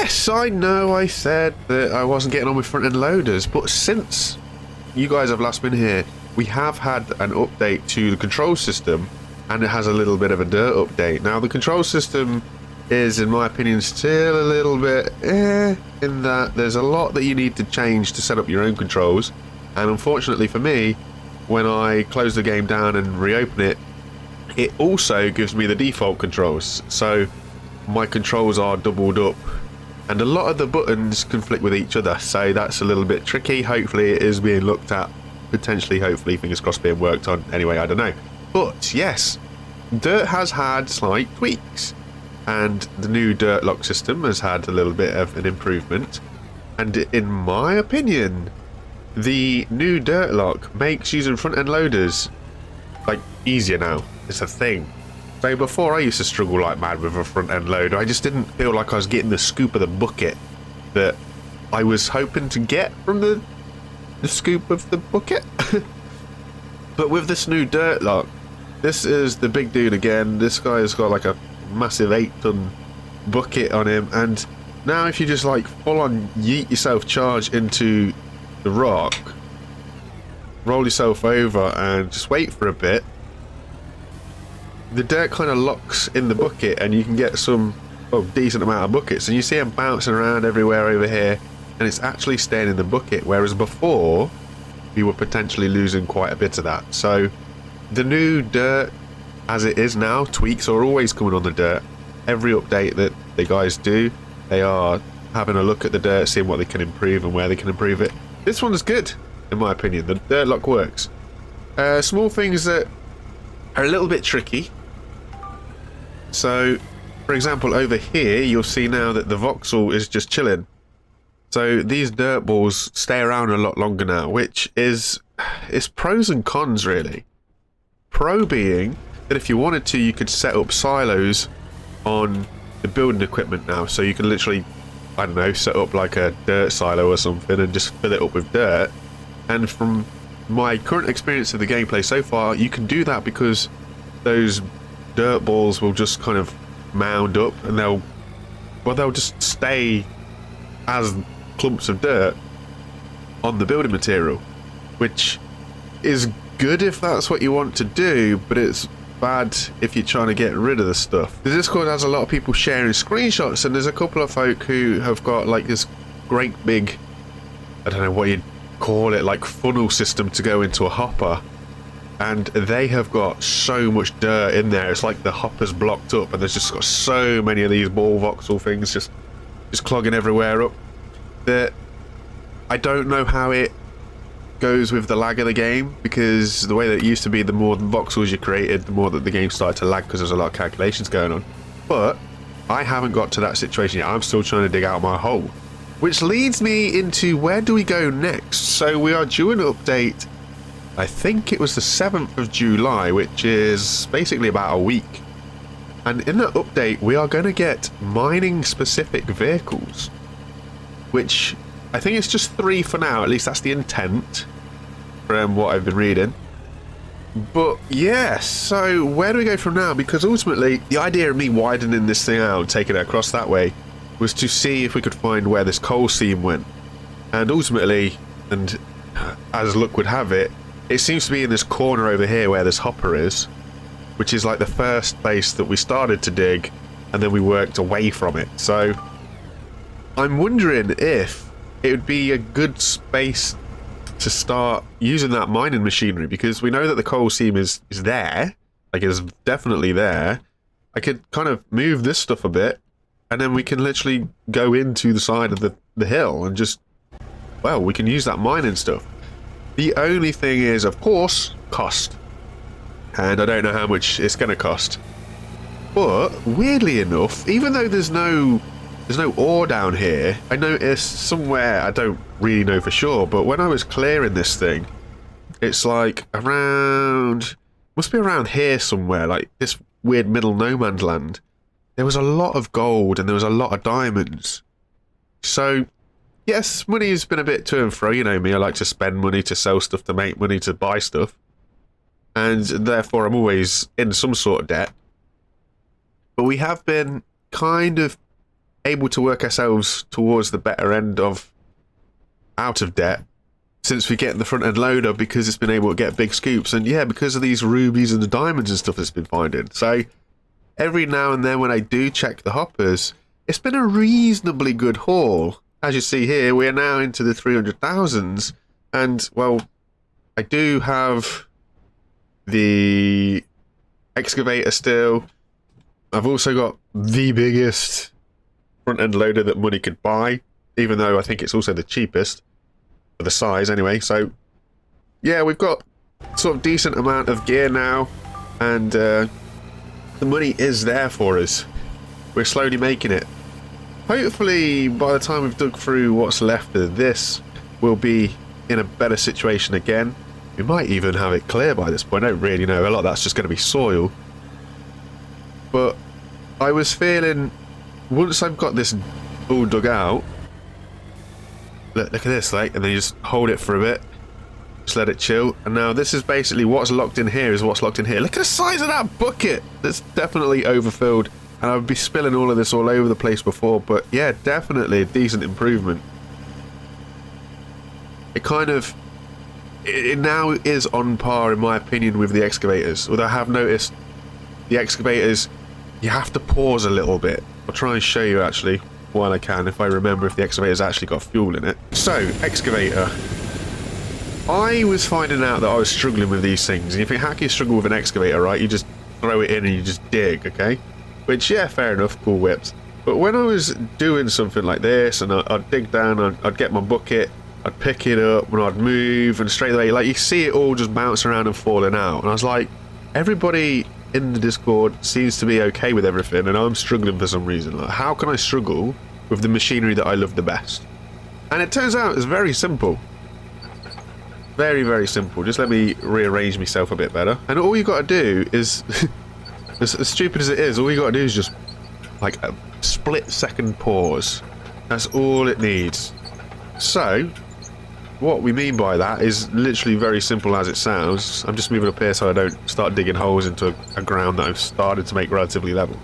yes, I know I said that I wasn't getting on with front-end loaders, but since you guys have last been here, we have had an update to the control system, and it has a little bit of a dirt update. Now, the control system is, in my opinion, still a little bit in that there's a lot that you need to change to set up your own controls, and unfortunately for me, when I close the game down and reopen it, it also gives me the default controls, so my controls are doubled up, and a lot of the buttons conflict with each other, so that's a little bit tricky. Hopefully it is being looked at, potentially, hopefully, fingers crossed, being worked on. Anyway, I don't know. But yes, Dirt has had slight tweaks, and the new Dirtlock system has had a little bit of an improvement, and in my opinion, the new Dirtlock makes using front-end loaders like easier now. It's a thing. So before, I used to struggle like mad with a front-end loader. I just didn't feel like I was getting the scoop of the bucket that I was hoping to get from the scoop of the bucket. But with this new Dirtlock, this is the big dude again. This guy has got like a massive 8-ton bucket on him, and now if you just like full-on yeet yourself charge into the rock, roll yourself over and just wait for a bit, the dirt kind of locks in the bucket and you can get some decent amount of buckets, and you see them bouncing around everywhere over here, and it's actually staying in the bucket, whereas before we were potentially losing quite a bit of that. So the new dirt as it is now, tweaks are always coming on the dirt. Every update that the guys do, they are having a look at the dirt, seeing what they can improve and where they can improve it. This one's good, in my opinion. The Dirtlock works. Small things that are a little bit tricky. So, for example, over here, you'll see now that the voxel is just chilling. So these dirt balls stay around a lot longer now, which is, it's pros and cons really. Pro being that if you wanted to, you could set up silos on the building equipment now, so you can literally, I don't know, set up like a dirt silo or something and just fill it up with dirt. And from my current experience of the gameplay so far, you can do that because those dirt balls will just kind of mound up, and they'll just stay as clumps of dirt on the building material, which is good if that's what you want to do, but it's bad if you're trying to get rid of the stuff. The Discord has a lot of people sharing screenshots, and there's a couple of folk who have got like this great big, I don't know what you'd call it, like funnel system to go into a hopper, and they have got so much dirt in there. It's like the hopper's blocked up, and there's just got so many of these ball voxel things just clogging everywhere up that I don't know how it goes with the lag of the game, because the way that it used to be, the more voxels you created, the more that the game started to lag because there's a lot of calculations going on. But I haven't got to that situation yet. I'm still trying to dig out my hole, which leads me into where do we go next. So we are due an update, I think it was the 7th of July, which is basically about a week, and in that update we are going to get mining specific vehicles, which I think it's just 3 for now. At least that's the intent from what I've been reading. But yeah, so where do we go from now? Because ultimately, the idea of me widening this thing out and taking it across that way was to see if we could find where this coal seam went. And ultimately, and as luck would have it, it seems to be in this corner over here where this hopper is, which is like the first place that we started to dig, and then we worked away from it. So I'm wondering if it would be a good space to start using that mining machinery, because we know that the coal seam is there, like it's definitely there. I could kind of move this stuff a bit, and then we can literally go into the side of the hill and just, well, we can use that mining stuff. The only thing is, of course, cost, and I don't know how much it's going to cost. But weirdly enough, even though there's no ore down here, I noticed somewhere, I don't really know for sure, but when I was clearing this thing, it's like around, must be around here somewhere, like this weird middle no man's land. There was a lot of gold and there was a lot of diamonds. So yes, money's been a bit to and fro. You know me, I like to spend money, to sell stuff, to make money, to buy stuff, and therefore I'm always in some sort of debt. But we have been kind of able to work ourselves towards the better end of out of debt since we get the front end loader, because it's been able to get big scoops, and yeah, because of these rubies and the diamonds and stuff it's been finding. So every now and then when I do check the hoppers, it's been a reasonably good haul. As you see here, we are now into the 300,000s, and well, I do have the excavator still. I've also got the biggest front end loader that money could buy, even though I think it's also the cheapest for the size anyway. So yeah, we've got sort of decent amount of gear now, and the money is there for us. We're slowly making it. Hopefully by the time we've dug through what's left of this, we'll be in a better situation again. We might even have it clear by this point. I don't really know. A lot of that's just going to be soil. But I was feeling, once I've got this all dug out, look at this, like, and then you just hold it for a bit, just let it chill, and now this is basically what's locked in here is what's locked in here. Look at the size of that bucket. That's definitely overfilled, and I would be spilling all of this all over the place before, but yeah, definitely a decent improvement. It kind of, it now is on par in my opinion with the excavators, although I have noticed the excavators, you have to pause a little bit. I'll try and show you actually while I can, if I remember if the excavator's actually got fuel in it. So, excavator. I was finding out that I was struggling with these things. And you think, how can you struggle with an excavator, right? You just throw it in and you just dig, okay? Which, yeah, fair enough, cool whips. But when I was doing something like this, and I'd dig down, I'd get my bucket, I'd pick it up, and I'd move, and straight away, like, you see it all just bounce around and falling out. And I was like, everybody in the Discord seems to be okay with everything, and I'm struggling for some reason. Like, how can I struggle with the machinery that I love the best? And it turns out it's very simple. Very, very simple. Just let me rearrange myself a bit better. And all you got to do is, as stupid as it is, all you got to do is just, like, a split-second pause. That's all it needs. So, what we mean by that is literally very simple as it sounds. I'm just moving up here so I don't start digging holes into a ground that I've started to make relatively level.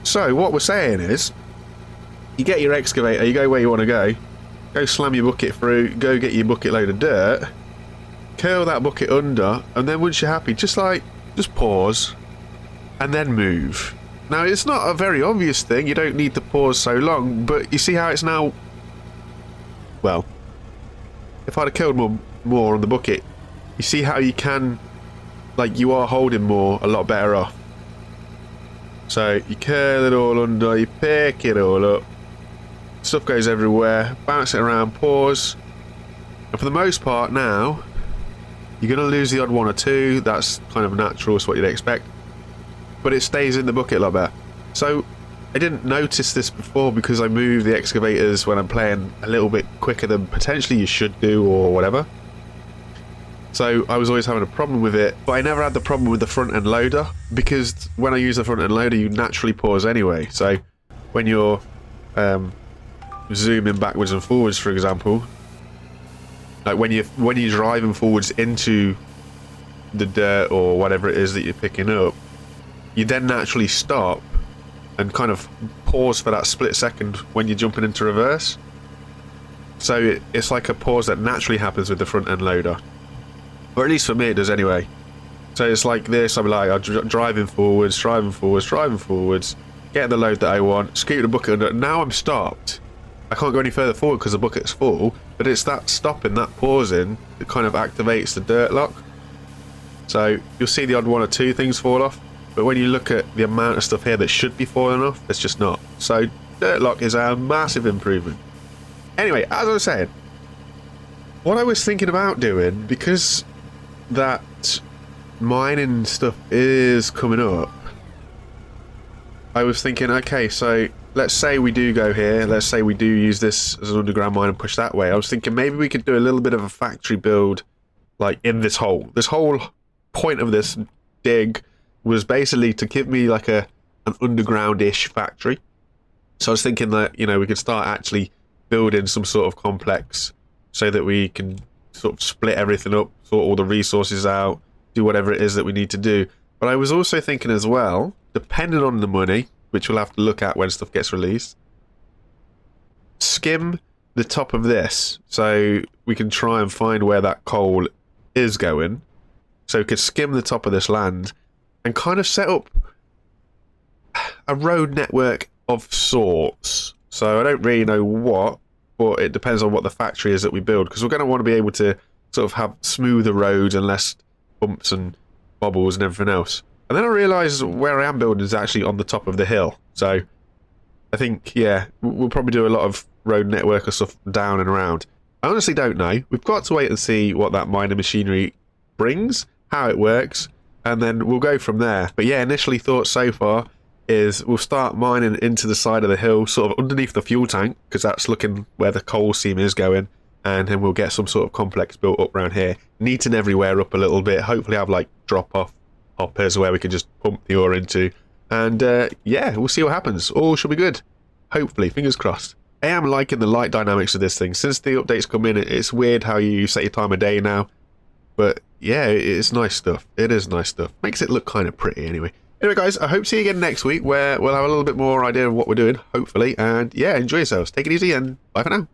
So what we're saying is, you get your excavator, you go where you want to go slam your bucket through, go get your bucket load of dirt, curl that bucket under, and then once you're happy, just pause, and then move. Now it's not a very obvious thing, you don't need to pause so long, but you see how it's now, well, if I'd have killed more on the bucket, you see how you can, like, you are holding more a lot better off. So you curl it all under, you pick it all up, stuff goes everywhere, bounce it around, pause, and for the most part now, you're going to lose the odd one or two. That's kind of natural, it's what you'd expect, but it stays in the bucket a lot better. So I didn't notice this before because I move the excavators when I'm playing a little bit quicker than potentially you should do or whatever. So I was always having a problem with it, but I never had the problem with the front end loader, because when I use the front end loader you naturally pause anyway. So when you're zooming backwards and forwards, for example, like when you're driving forwards into the dirt or whatever it is that you're picking up, you then naturally stop and kind of pause for that split second when you're jumping into reverse. So it's like a pause that naturally happens with the front end loader, or at least for me it does anyway. So it's like this, I'm driving forwards, getting the load that I want, scoot the bucket under. Now I'm stopped, I can't go any further forward because the bucket's full, but it's that stopping, that pausing, that kind of activates the Dirtlock. So you'll see the odd one or two things fall off, but when you look at the amount of stuff here that should be falling off, it's just not. So Dirtlock is a massive improvement. Anyway, as I was saying, what I was thinking about doing, because that mining stuff is coming up, I was thinking, okay, so let's say we do go here, let's say we do use this as an underground mine and push that way. I was thinking maybe we could do a little bit of a factory build, like in this hole. This whole point of this dig was basically to give me like an underground-ish factory. So I was thinking that, you know, we could start actually building some sort of complex so that we can sort of split everything up, sort all the resources out, do whatever it is that we need to do. But I was also thinking as well, depending on the money, which we'll have to look at when stuff gets released, skim the top of this so we can try and find where that coal is going. So we could skim the top of this land and kind of set up a road network of sorts. So I don't really know what, but it depends on what the factory is that we build, because we're going to want to be able to sort of have smoother roads and less bumps and bobbles and everything else. And then I realised where I am building is actually on the top of the hill. So I think, yeah, we'll probably do a lot of road network or stuff down and around. I honestly don't know. We've got to wait and see what that mining machinery brings, how it works, and then we'll go from there. But yeah, initially thoughts so far is we'll start mining into the side of the hill, sort of underneath the fuel tank, because that's looking where the coal seam is going, and then we'll get some sort of complex built up around here, neaten everywhere up a little bit, hopefully have like drop-off hoppers where we can just pump the ore into, and yeah, we'll see what happens. All should be good. Hopefully, fingers crossed. I am liking the light dynamics of this thing. Since the updates come in, it's weird how you set your time of day now, but yeah, it's nice stuff. It is nice stuff. Makes it look kind of pretty anyway. Anyway, guys, I hope to see you again next week, where we'll have a little bit more idea of what we're doing, hopefully. And yeah, enjoy yourselves. Take it easy, and bye for now.